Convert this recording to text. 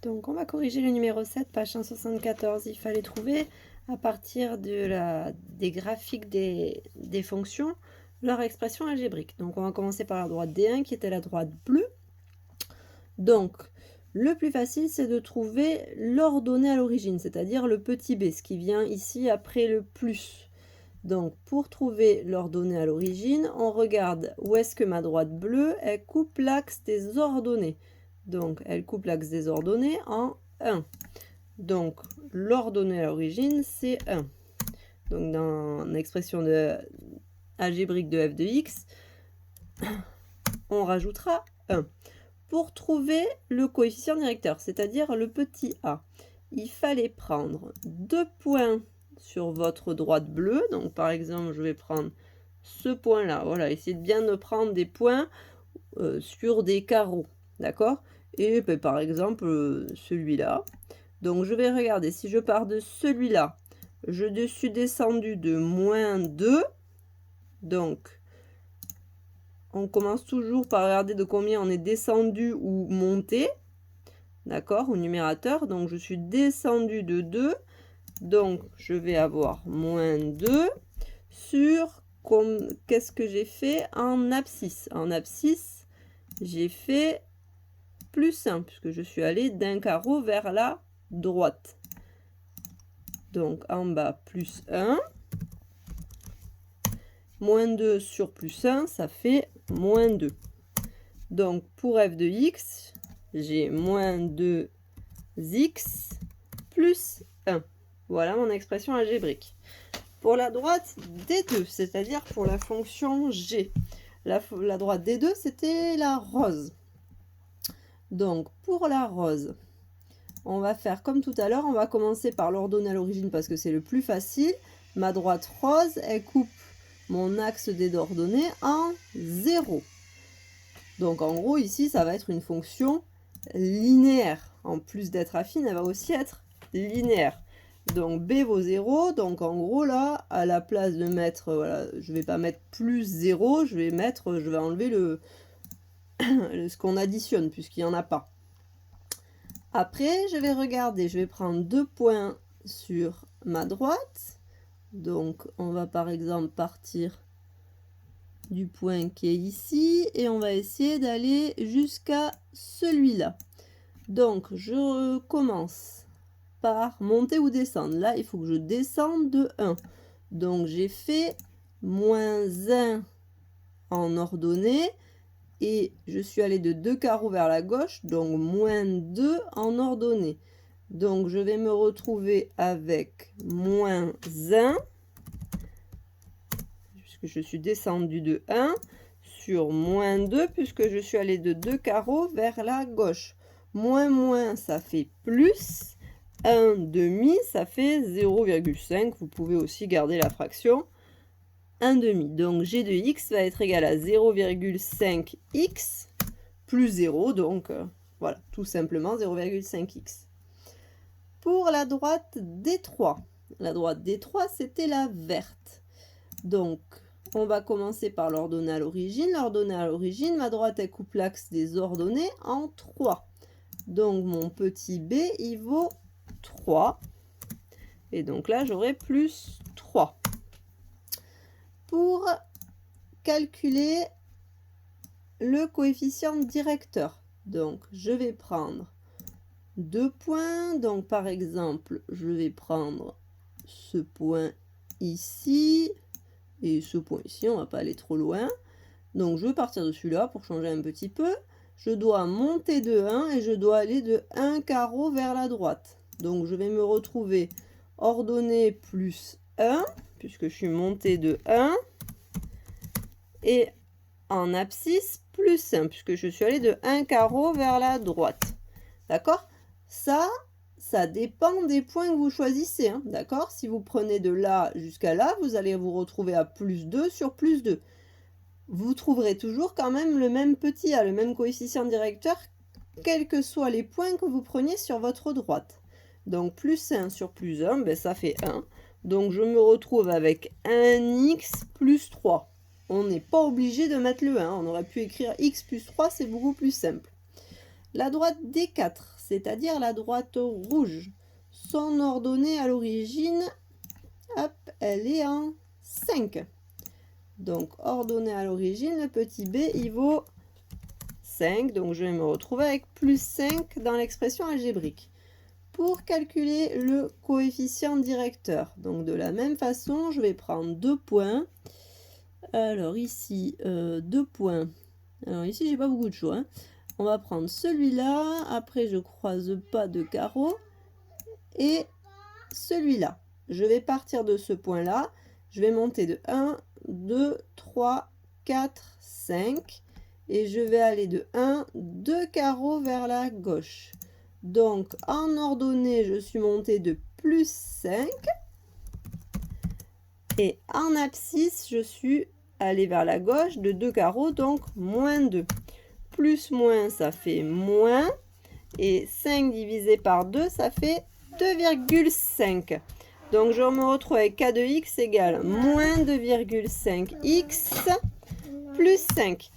Donc on va corriger le numéro 7, page 174. Il fallait trouver à partir des graphiques des fonctions leur expression algébrique. Donc on va commencer par la droite D1 qui était la droite bleue. Donc le plus facile c'est de trouver l'ordonnée à l'origine, c'est-à-dire le petit b, ce qui vient ici après le plus. Donc pour trouver l'ordonnée à l'origine, on regarde où est-ce que ma droite bleue, elle coupe l'axe des ordonnées. Donc elle coupe l'axe des ordonnées en 1. Donc l'ordonnée à l'origine c'est 1. Donc dans l'expression algébrique de f de x, on rajoutera 1. Pour trouver le coefficient directeur, c'est-à-dire le petit a, il fallait prendre 2 points sur votre droite bleue. Donc par exemple, je vais prendre ce point-là. Voilà, essayez de bien de prendre des points sur des carreaux, d'accord? Et ben, par exemple, celui-là. Donc je vais regarder, si je pars de celui-là, je suis descendu de moins 2. Donc on commence toujours par regarder de combien on est descendu ou monté, d'accord, au numérateur. Donc je suis descendu de 2, donc je vais avoir moins 2 sur, qu'est-ce que j'ai fait en abscisse? En abscisse, j'ai fait plus 1, puisque je suis allé d'un carreau vers la droite. Donc en bas, plus 1. Moins 2 sur plus 1, ça fait moins 2. Donc pour f de x, j'ai moins 2x plus 1. Voilà mon expression algébrique. Pour la droite D2, c'est-à-dire pour la fonction g, la droite D2, c'était la rose. Donc pour la rose, on va faire comme tout à l'heure, on va commencer par l'ordonnée à l'origine parce que c'est le plus facile. Ma droite rose, elle coupe mon axe des ordonnées en 0. Donc en gros ici ça va être une fonction linéaire. En plus d'être affine, elle va aussi être linéaire. Donc b vaut 0, donc en gros là, à la place de mettre, voilà, je vais pas mettre plus 0, je vais enlever ce qu'on additionne puisqu'il n'y en a pas. Après je vais regarder, je vais prendre 2 points sur ma droite. Donc on va par exemple partir du point qui est ici et on va essayer d'aller jusqu'à celui-là. Donc je commence par monter ou descendre. Là il faut que je descende de 1. Donc j'ai fait moins 1 en ordonnée et je suis allé de 2 carreaux vers la gauche, donc moins 2 en ordonnée. Donc je vais me retrouver avec moins 1 puisque je suis descendu de 1 sur moins 2 puisque je suis allé de 2 carreaux vers la gauche. Moins moins, ça fait plus. 1 demi, ça fait 0,5. Vous pouvez aussi garder la fraction 1 demi. Donc g de x va être égal à 0,5x plus 0. Donc voilà, tout simplement 0,5x. Pour la droite D3. La droite D3, c'était la verte. Donc, on va commencer par l'ordonnée à l'origine. L'ordonnée à l'origine, ma droite, elle coupe l'axe des ordonnées en 3. Donc, mon petit b, il vaut 3. Et donc là, j'aurai plus 3. Pour calculer le coefficient directeur, donc je vais prendre 2 points. Donc, par exemple, je vais prendre ce point ici. Et ce point ici, on va pas aller trop loin. Donc je vais partir de celui-là pour changer un petit peu. Je dois monter de 1 et je dois aller de 1 carreau vers la droite. Donc je vais me retrouver ordonnée plus 1, puisque je suis monté de 1. Et en abscisse plus 1, puisque je suis allé de 1 carreau vers la droite. D'accord? Ça dépend des points que vous choisissez, hein, d'accord? Si vous prenez de là jusqu'à là, vous allez vous retrouver à plus 2 sur plus 2. Vous trouverez toujours quand même le même petit a, le même coefficient directeur, quels que soient les points que vous preniez sur votre droite. Donc plus 1 sur plus 1, ben ça fait 1. Donc je me retrouve avec 1x plus 3. On n'est pas obligé de mettre le 1, on aurait pu écrire x plus 3, c'est beaucoup plus simple. La droite D4, c'est-à-dire la droite rouge. Son ordonnée à l'origine, hop, elle est en 5. Donc, ordonnée à l'origine, le petit b, il vaut 5. Donc, je vais me retrouver avec plus 5 dans l'expression algébrique. Pour calculer le coefficient directeur, donc de la même façon, je vais prendre 2 points. Alors ici, 2 points. Alors ici, j'ai pas beaucoup de choix. On va prendre celui-là. Après, je croise pas de carreau. Et celui-là. Je vais partir de ce point-là. Je vais monter de 1, 2, 3, 4, 5. Et je vais aller de 1, 2 carreaux vers la gauche. Donc, en ordonnée, je suis montée de plus 5. Et en abscisse, je suis allée vers la gauche de 2 carreaux, donc moins 2. Plus moins, ça fait moins. Et 5 divisé par 2, ça fait 2,5. Donc, je me retrouve avec k de x égale moins 2,5x plus 5.